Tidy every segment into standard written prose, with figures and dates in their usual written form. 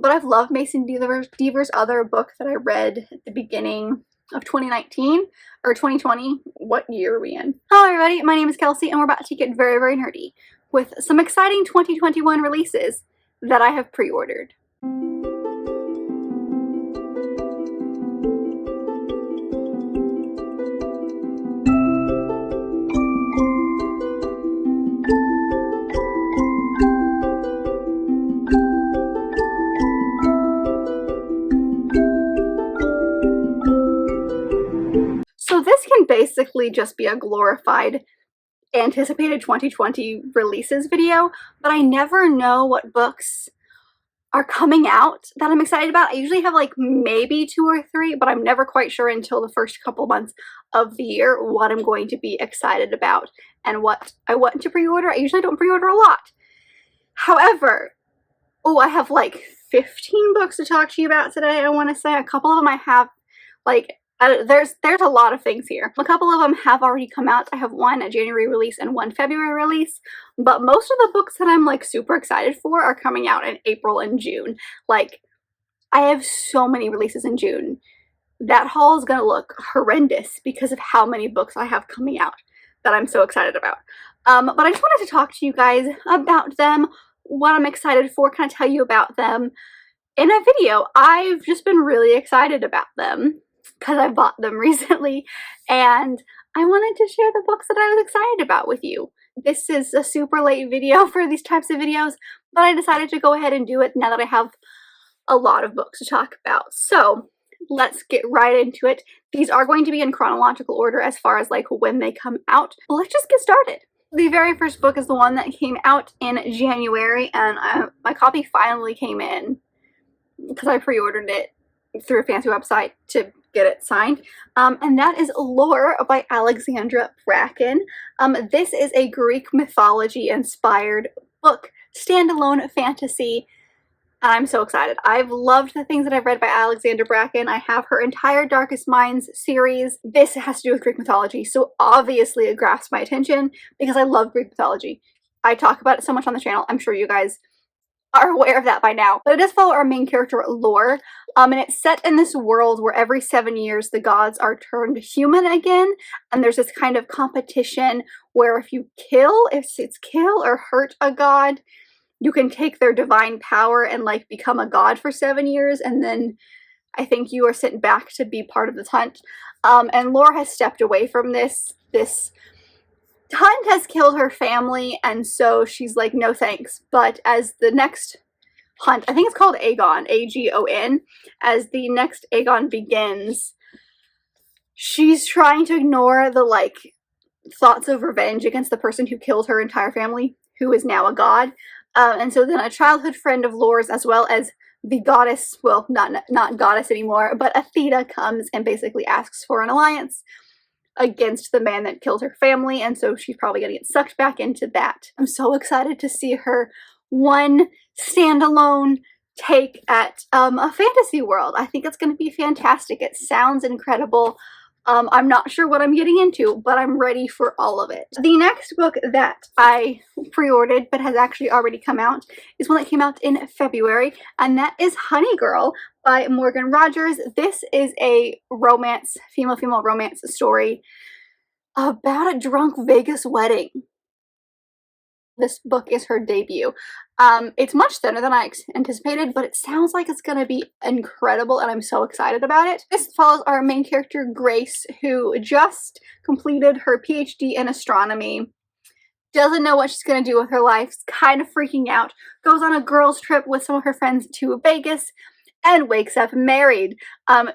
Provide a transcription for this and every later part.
but I've loved Mason Deaver's other book that I read at the beginning of 2019 or 2020. What year are we in? Hello everybody, my name is Kelsey and we're about to get very, very nerdy with some exciting 2021 releases that I have pre-ordered. So this can basically just be a glorified anticipated 2020 releases video, but I never know what books are coming out that I'm excited about. I usually have like maybe 2 or 3, but I'm never quite sure until the first couple months of the year what I'm going to be excited about and what I want to pre-order. I usually don't pre-order a lot. However, I have like 15 books to talk to you about today. I want to say a couple of them I have like there's a lot of things here. A couple of them have already come out. I have one a January release and one February release, but most of the books that I'm like super excited for are coming out in April and June. Like, I have so many releases in June. That haul is gonna look horrendous because of how many books I have coming out that I'm so excited about. But I just wanted to talk to you guys about them, what I'm excited for, kind of tell you about them in a video. I've just been really excited about them because I bought them recently and I wanted to share the books that I was excited about with you. This is a super late video for these types of videos, but I decided to go ahead and do it now that I have a lot of books to talk about. So let's get right into it. These are going to be in chronological order as far as like when they come out. Well, let's just get started. The very first book is the one that came out in January, and my copy finally came in because I pre-ordered it through a fancy website to get it signed, and that is Lore by Alexandra Bracken. This is a Greek mythology inspired book, standalone fantasy, and I'm so excited. I've loved the things that I've read by Alexandra Bracken. I have her entire Darkest Minds series. This has to do with Greek mythology, so obviously it grasps my attention because I love Greek mythology. I talk about it so much on the channel. I'm sure you guys are aware of that by now. But it does follow our main character, Lore, and it's set in this world where every 7 years the gods are turned human again, and there's this kind of competition where if it's kill or hurt a god, you can take their divine power and like become a god for 7 years, and then I think you are sent back to be part of this hunt. And Lore has stepped away from this hunt has killed her family, and so she's like, no thanks. But as the next hunt, I think it's called Agon, A-G-O-N, as the next Agon begins, she's trying to ignore the like thoughts of revenge against the person who killed her entire family, who is now a god. And so then a childhood friend of Lore's, as well as the goddess, well, not goddess anymore, but Athena, comes and basically asks for an alliance against the man that killed her family, and so she's probably gonna get sucked back into that. I'm so excited to see her one standalone take at a fantasy world. I think it's gonna be fantastic. It sounds incredible. I'm not sure what I'm getting into, but I'm ready for all of it. The next book that I pre-ordered but has actually already come out is one that came out in February, and that is Honey Girl by Morgan Rogers. This is a romance, female romance story about a drunk Vegas wedding. This book is her debut. It's much thinner than I anticipated, but it sounds like it's going to be incredible, and I'm so excited about it. This follows our main character, Grace, who just completed her PhD in astronomy, doesn't know what she's going to do with her life, is kind of freaking out, goes on a girls' trip with some of her friends to Vegas, and wakes up married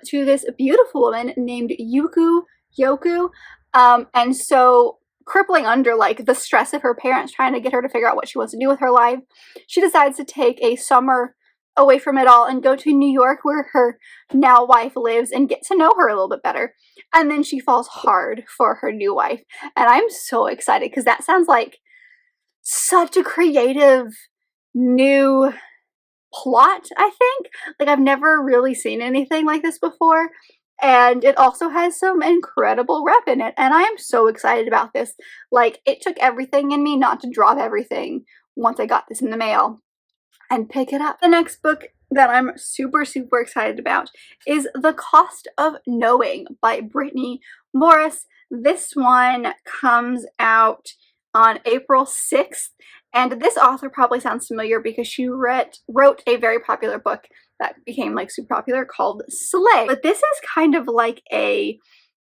to this beautiful woman named Yoku. And so, crippling under like the stress of her parents trying to get her to figure out what she wants to do with her life, she decides to take a summer away from it all and go to New York, where her now wife lives, and get to know her a little bit better. And then she falls hard for her new wife, and I'm so excited because that sounds like such a creative new plot. I think like I've never really seen anything like this before, and it also has some incredible rep in it, and I am so excited about this. Like, it took everything in me not to drop everything once I got this in the mail and pick it up. The next book that I'm super, super excited about is The Cost of Knowing by Brittany Morris. This one comes out on April 6th, and this author probably sounds familiar because she wrote a very popular book that became like super popular called Slay. But this is kind of like a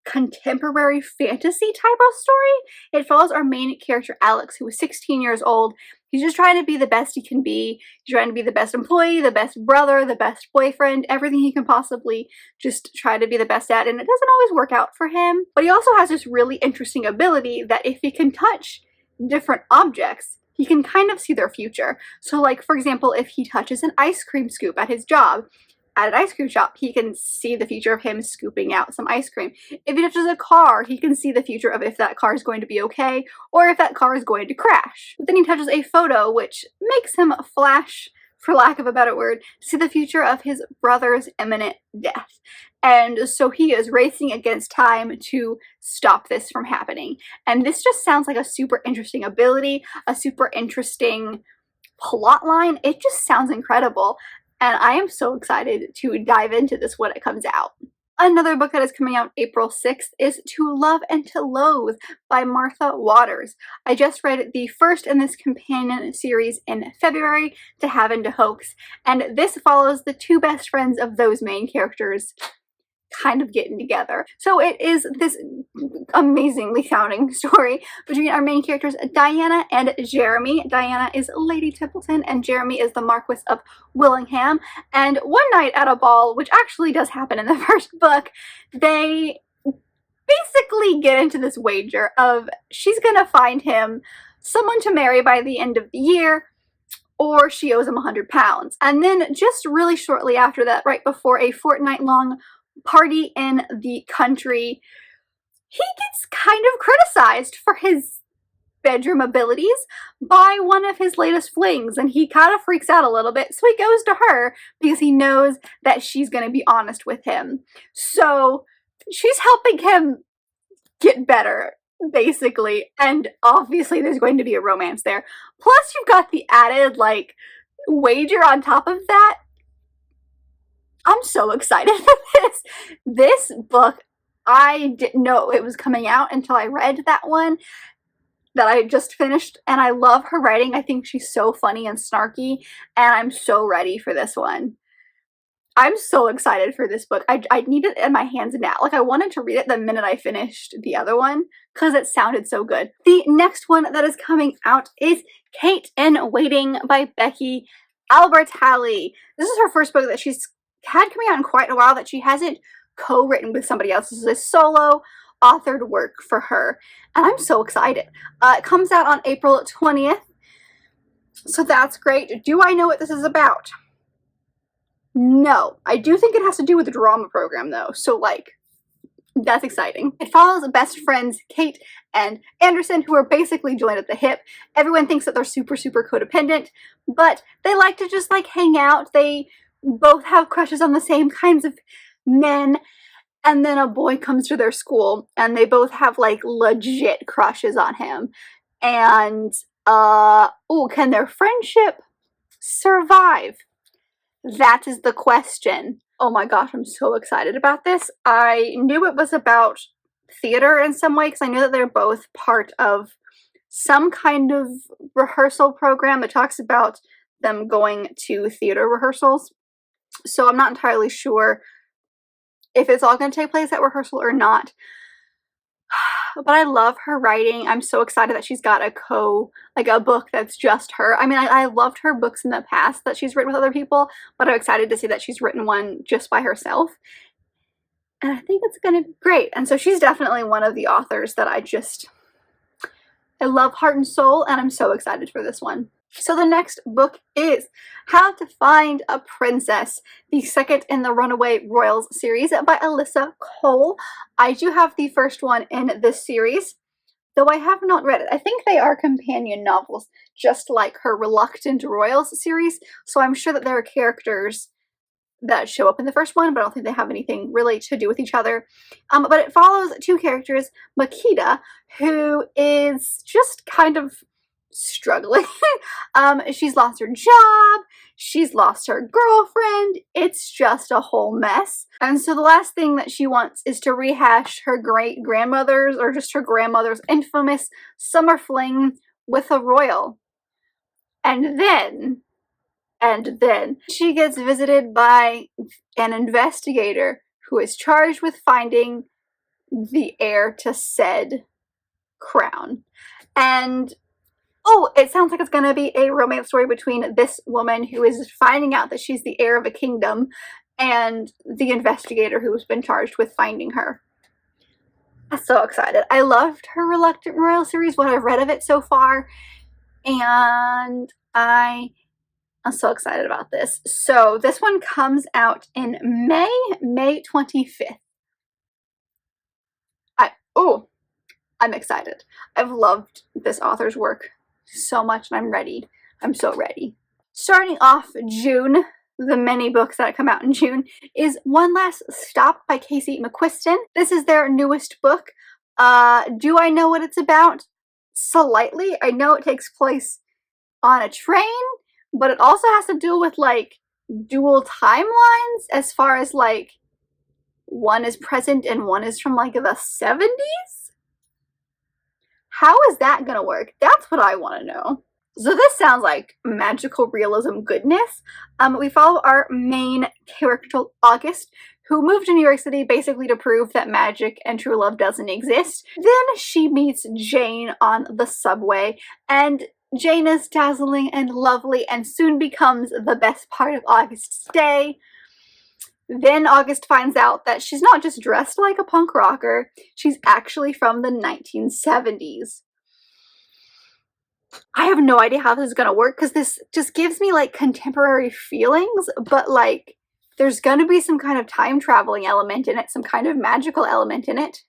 contemporary fantasy type of story. It follows our main character Alex, who is 16 years old. He's just trying to be the best he can be. He's trying to be the best employee, the best brother, the best boyfriend, everything he can possibly just try to be the best at, and it doesn't always work out for him. But he also has this really interesting ability that if he can touch different objects, he can kind of see their future. So like, for example, if he touches an ice cream scoop at his job, at an ice cream shop, he can see the future of him scooping out some ice cream. If he touches a car, he can see the future of if that car is going to be okay or if that car is going to crash. But then he touches a photo, which makes him flash, for lack of a better word, to see the future of his brother's imminent death. And so he is racing against time to stop this from happening. And this just sounds like a super interesting ability, a super interesting plot line. It just sounds incredible. And I am so excited to dive into this when it comes out. Another book that is coming out April 6th is To Love and to Loathe by Martha Waters. I just read the first in this companion series in February, To Have and to Hoax, and this follows the two best friends of those main characters kind of getting together. So it is this amazingly sounding story between our main characters Diana and Jeremy. Diana is Lady Templeton and Jeremy is the Marquis of Willingham. And one night at a ball, which actually does happen in the first book, they basically get into this wager of she's gonna find him someone to marry by the end of the year, or she owes him £100. And then just really shortly after that, right before a fortnight-long party in the country, he gets kind of criticized for his bedroom abilities by one of his latest flings, and he kind of freaks out a little bit, so he goes to her because he knows that she's going to be honest with him. So she's helping him get better, basically, and obviously there's going to be a romance there. Plus you've got the added like wager on top of that. I'm so excited for this. This book, I didn't know it was coming out until I read that one that I just finished, and I love her writing. I think she's so funny and snarky, and I'm so ready for this one. I'm so excited for this book. I need it in my hands now. Like, I wanted to read it the minute I finished the other one because it sounded so good. The next one that is coming out is Kate in Waiting by Becky Albertalli. This is her first book that she's had coming out in quite a while that she hasn't co-written with somebody else. This is a solo authored work for her, and I'm so excited. It comes out on April 20th, so that's great. Do I know what this is about? No. I do think it has to do with the drama program though, so like, that's exciting. It follows best friends Kate and Anderson, who are basically joined at the hip. Everyone thinks that they're super, super codependent, but they like to just like hang out. They both have crushes on the same kinds of men, and then a boy comes to their school and they both have like legit crushes on him, and can their friendship survive? That is the question. Oh my gosh, I'm so excited about this. I knew it was about theater in some way because I knew that they're both part of some kind of rehearsal program that talks about them going to theater rehearsals. So I'm not entirely sure if it's all going to take place at rehearsal or not. But I love her writing. I'm so excited that she's got a book that's just her. I mean, I loved her books in the past that she's written with other people, but I'm excited to see that she's written one just by herself. And I think it's going to be great. And so she's definitely one of the authors that I love heart and soul, and I'm so excited for this one. So the next book is How to Find a Princess, the second in the Runaway Royals series by Alyssa Cole. I do have the first one in this series, though I have not read it. I think they are companion novels, just like her Reluctant Royals series, so I'm sure that there are characters that show up in the first one, but I don't think they have anything really to do with each other. But it follows two characters, Makita, who is just kind of struggling. She's lost her job, she's lost her girlfriend, it's just a whole mess. And so the last thing that she wants is to rehash her great-grandmother's, or just her grandmother's, infamous summer fling with a royal. And then she gets visited by an investigator who is charged with finding the heir to said crown. And oh, it sounds like it's going to be a romance story between this woman who is finding out that she's the heir of a kingdom and the investigator who's been charged with finding her. I'm so excited. I loved her Reluctant Royal series, what I've read of it so far, and I'm so excited about this. So this one comes out in May 25th. I'm excited. I've loved this author's work so much, and I'm ready. I'm so ready. Starting off June, the many books that come out in June, is One Last Stop by Casey McQuiston. This is their newest book. Do I know what it's about? Slightly. I know it takes place on a train, but it also has to do with like dual timelines, as far as like one is present and one is from like the 70s. How is that gonna work? That's what I want to know. So this sounds like magical realism goodness. We follow our main character, August, who moved to New York City basically to prove that magic and true love doesn't exist. Then she meets Jane on the subway, and Jane is dazzling and lovely and soon becomes the best part of August's day. Then August finds out that she's not just dressed like a punk rocker, she's actually from the 1970s. I have no idea how this is going to work, because this just gives me like contemporary feelings, but like there's going to be some kind of time traveling element in it, some kind of magical element in it.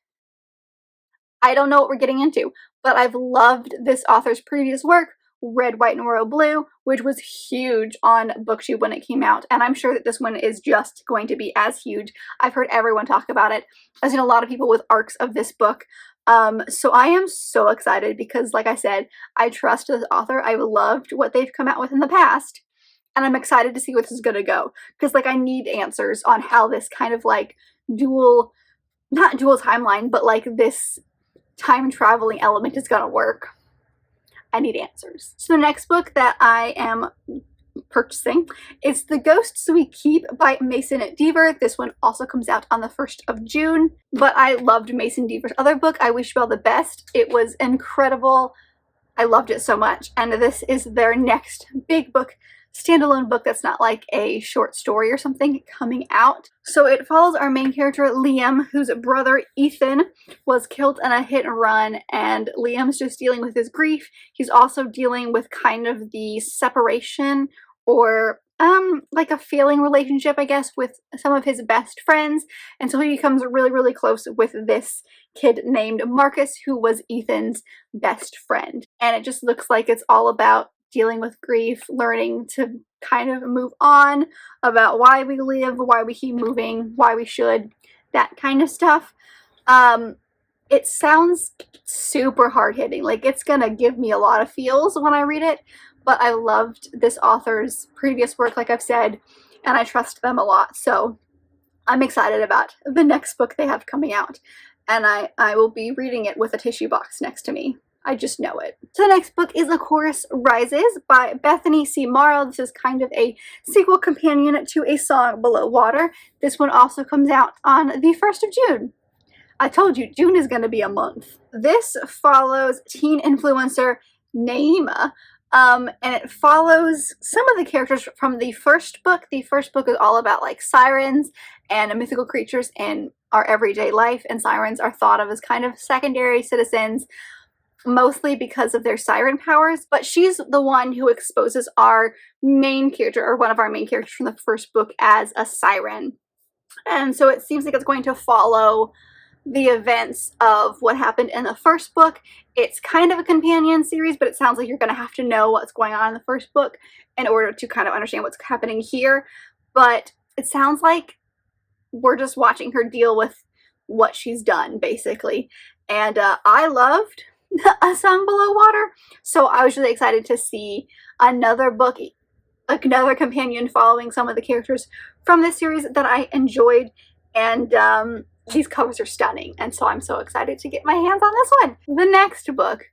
I don't know what we're getting into, but I've loved this author's previous work, Red, White, and Royal Blue, which was huge on Bookshop when it came out, and I'm sure that this one is just going to be as huge. I've heard everyone talk about it. I've seen a lot of people with arcs of this book. So I am so excited because, like I said, I trust this author. I've loved what they've come out with in the past, and I'm excited to see where this is going to go, because like I need answers on how this kind of like not dual timeline, but like this time traveling element is going to work. I need answers. So the next book that I am purchasing is The Ghosts We Keep by Mason Deaver. This one also comes out on the 1st of June, but I loved Mason Deaver's other book, I Wish You All the Best. It was incredible. I loved it so much, and this is their next big book, standalone book that's not like a short story or something, coming out. So it follows our main character, Liam, whose brother Ethan was killed in a hit and run, and Liam's just dealing with his grief. He's also dealing with kind of the separation, or like a failing relationship, I guess, with some of his best friends, and so he becomes really, really close with this kid named Marcus, who was Ethan's best friend. And it just looks like it's all about dealing with grief, learning to kind of move on, about why we live, why we keep moving, why we should, that kind of stuff. It sounds super hard-hitting. Like, it's gonna give me a lot of feels when I read it, but I loved this author's previous work, like I've said, and I trust them a lot, so I'm excited about the next book they have coming out, and I will be reading it with a tissue box next to me. I just know it. So the next book is A Chorus Rises by Bethany C. Morrow. This is kind of a sequel companion to A Song Below Water. This one also comes out on the 1st of June. I told you, June is going to be a month. This follows teen influencer Naima, and it follows some of the characters from the first book. The first book is all about like sirens and mythical creatures in our everyday life, and sirens are thought of as kind of secondary citizens, mostly because of their siren powers, but she's the one who exposes our main character, or one of our main characters from the first book, as a siren. And so it seems like it's going to follow the events of what happened in the first book. It's kind of a companion series, but it sounds like you're going to have to know what's going on in the first book in order to kind of understand what's happening here. But it sounds like we're just watching her deal with what she's done, basically. And I loved A Song Below Water. So I was really excited to see another book, another companion following some of the characters from this series that I enjoyed, and these covers are stunning, and so I'm so excited to get my hands on this one. The next book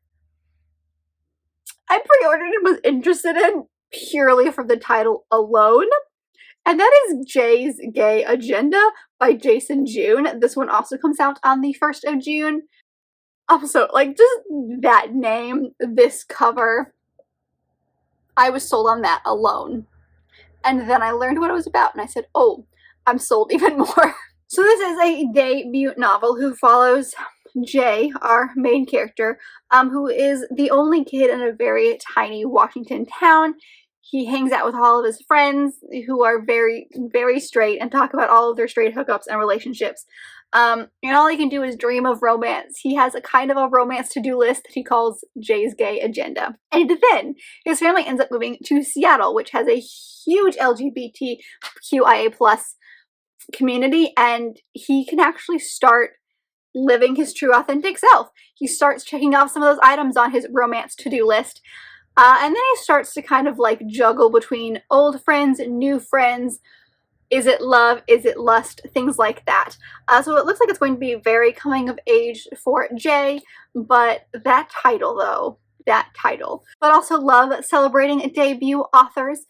I pre-ordered and was interested in purely from the title alone, and that is Jay's Gay Agenda by Jason June. This one also comes out on the 1st of June. Also, like, just that name, this cover, I was sold on that alone. And then I learned what it was about, and I said, oh, I'm sold even more. So this is a debut novel who follows Jay, our main character, who is the only kid in a very tiny Washington town. He hangs out with all of his friends who are very, very straight and talk about all of their straight hookups and relationships. And all he can do is dream of romance. He has a kind of a romance to-do list that he calls Jay's Gay Agenda. And then his family ends up moving to Seattle, which has a huge LGBTQIA+ community, and he can actually start living his true authentic self. He starts checking off some of those items on his romance to-do list, and then he starts to kind of like juggle between old friends and new friends. Is it love? Is it lust? Things like that. So it looks like it's going to be very coming of age for Jay, but that title though, but also love celebrating debut authors.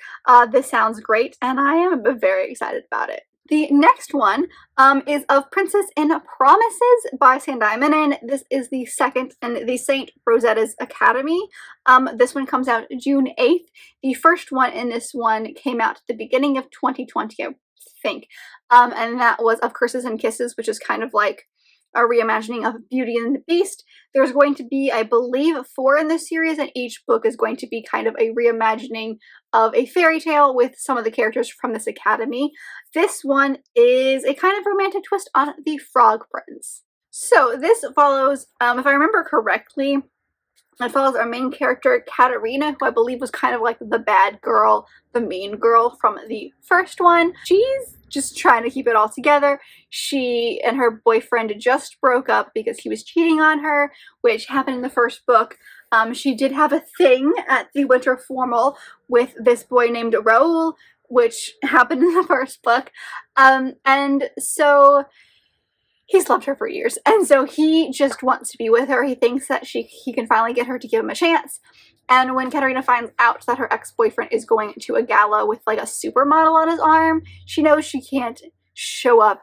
This sounds great, and I am very excited about it. The next one is Of Princess in Promises by Sandai Menon. This is the second in the St. Rosetta's Academy. This one comes out June 8th. The first one in this one came out at the beginning of 2020, I think. And that was Of Curses and Kisses, which is kind of like a reimagining of Beauty and the Beast. There's going to be, I believe, 4 in this series, and each book is going to be kind of a reimagining of a fairy tale with some of the characters from this academy. This one is a kind of romantic twist on the Frog Prince. So this follows, if I remember correctly, it follows our main character, Katerina, who I believe was kind of like the bad girl, the mean girl from the first one. She's just trying to keep it all together. She and her boyfriend just broke up because he was cheating on her, which happened in the first book. She did have a thing at the winter formal with this boy named Raoul, which happened in the first book. And so he's loved her for years, and so he just wants to be with her. He thinks that he can finally get her to give him a chance. And when Katerina finds out that her ex-boyfriend is going to a gala with like a supermodel on his arm, she knows she can't show up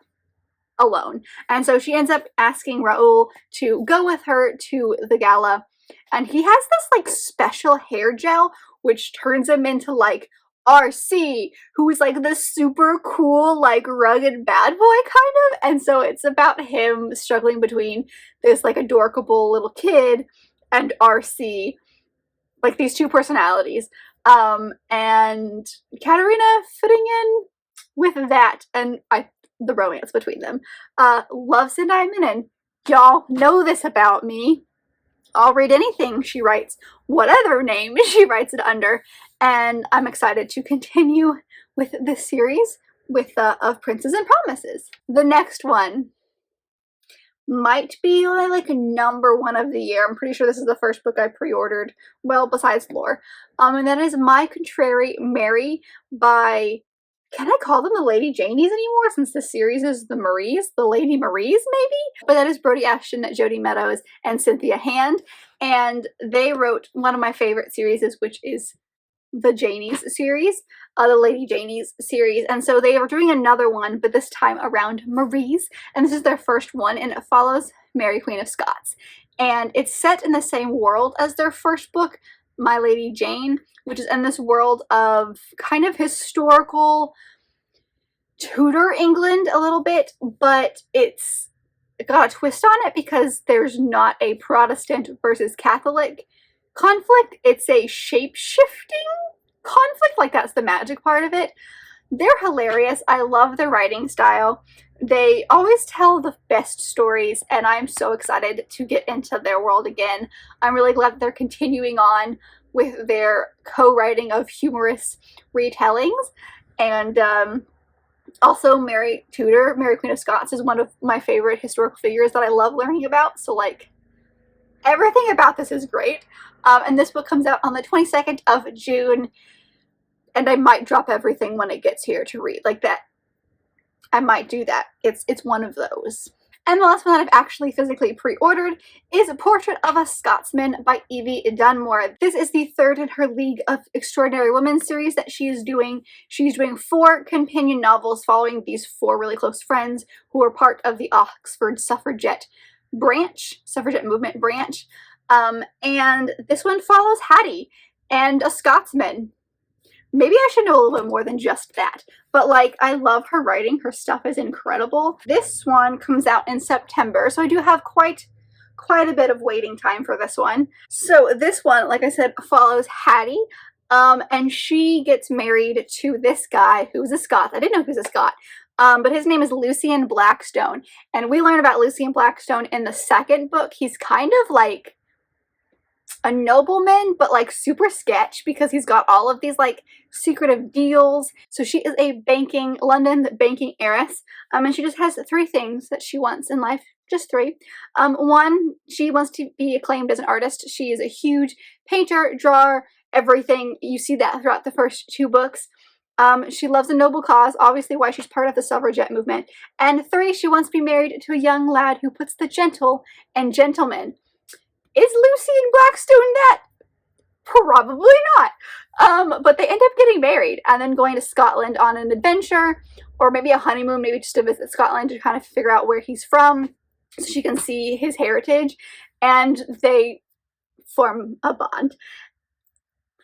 alone. And so she ends up asking Raoul to go with her to the gala. And he has this like special hair gel, which turns him into like RC, who's like the super cool, like rugged bad boy kind of. And so it's about him struggling between this like adorable little kid and RC, like these two personalities. And Katerina fitting in with that, and the romance between them. Love Sandai Menon. Y'all know this about me. I'll read anything she writes, whatever name she writes it under, and I'm excited to continue with this series with Of Princes and Promises. The next one might be like #1 of the year. I'm pretty sure this is the first book I pre-ordered, well, besides Lore. And that is My Contrary Mary by, can I call them the Lady Janies anymore, since the series is the Maries? The Lady Maries, maybe? But that is Brody Ashton, Jody Meadows, and Cynthia Hand. And they wrote one of my favorite series, which is the Janies series, the Lady Janies series. And so they are doing another one, but this time around Maries. And this is their first one, and it follows Mary, Queen of Scots. And it's set in the same world as their first book, My Lady Jane, which is in this world of kind of historical Tudor England a little bit, but it's got a twist on it because there's not a Protestant versus Catholic conflict. It's a shape-shifting conflict, like that's the magic part of it. They're hilarious. I love their writing style. They always tell the best stories, and I'm so excited to get into their world again. I'm really glad that they're continuing on with their co-writing of humorous retellings. And also Mary Tudor, Mary Queen of Scots, is one of my favorite historical figures that I love learning about. So like, Everything about this is great. And this book comes out on the 22nd of June, and I might drop everything when it gets here to read. Like that, I might do that. It's one of those. And the last one that I've actually physically pre-ordered is A Portrait of a Scotsman by Evie Dunmore. This is the third in her League of Extraordinary Women series that she is doing. She's doing 4 companion novels following these 4 really close friends who are part of the Oxford suffragette movement branch. And this one follows Hattie and a Scotsman. Maybe I should know a little bit more than just that. But like, I love her writing. Her stuff is incredible. This one comes out in September, so I do have quite a bit of waiting time for this one. So this one, like I said, follows Hattie, and she gets married to this guy who's a Scot. I didn't know he was a Scot. But his name is Lucian Blackstone. And we learn about Lucian Blackstone in the second book. He's kind of like a nobleman, but like super sketch because he's got all of these like secretive deals. So she is a London banking heiress, and she just has 3 things that she wants in life. Just 3. One, she wants to be acclaimed as an artist. She is a huge painter, drawer, everything. You see that throughout the first 2 books. She loves a noble cause, obviously why she's part of the suffragette movement. And 3, she wants to be married to a young lad who puts the gentle and gentleman. Is Lucian Blackstone that? Probably not. But they end up getting married and then going to Scotland on an adventure, or maybe a honeymoon, maybe just to visit Scotland to kind of figure out where he's from so she can see his heritage, and they form a bond.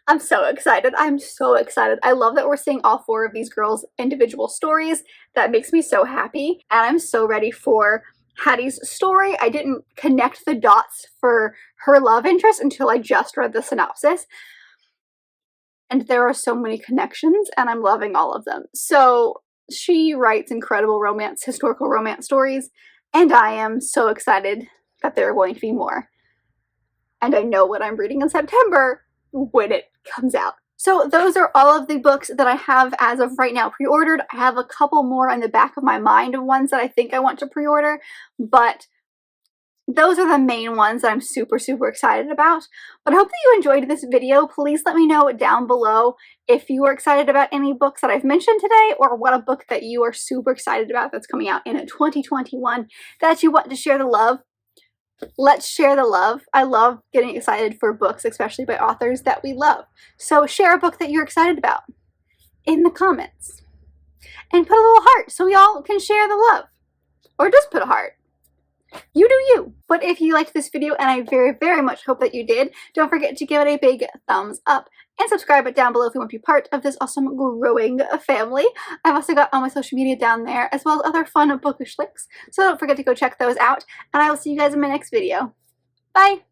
I'm so excited. I'm so excited. I love that we're seeing all 4 of these girls' individual stories. That makes me so happy, and I'm so ready for Hattie's story. I didn't connect the dots for her love interest until I just read the synopsis. And there are so many connections, and I'm loving all of them. So she writes incredible historical romance stories, and I am so excited that there are going to be more. And I know what I'm reading in September when it comes out. So those are all of the books that I have as of right now pre-ordered. I have a couple more in the back of my mind of ones that I think I want to pre-order, but those are the main ones that I'm super excited about. But I hope that you enjoyed this video. Please let me know down below if you are excited about any books that I've mentioned today, or what a book that you are super excited about that's coming out in 2021 that you want to share the love. Let's share the love. I love getting excited for books, especially by authors that we love. So share a book that you're excited about in the comments. And put a little heart so we all can share the love. Or just put a heart. You do you. But if you liked this video, and I very much hope that you did, don't forget to give it a big thumbs up and subscribe it down below if you want to be part of this awesome growing family. I've also got all my social media down there, as well as other fun bookish links, so don't forget to go check those out, and I will see you guys in my next video. Bye!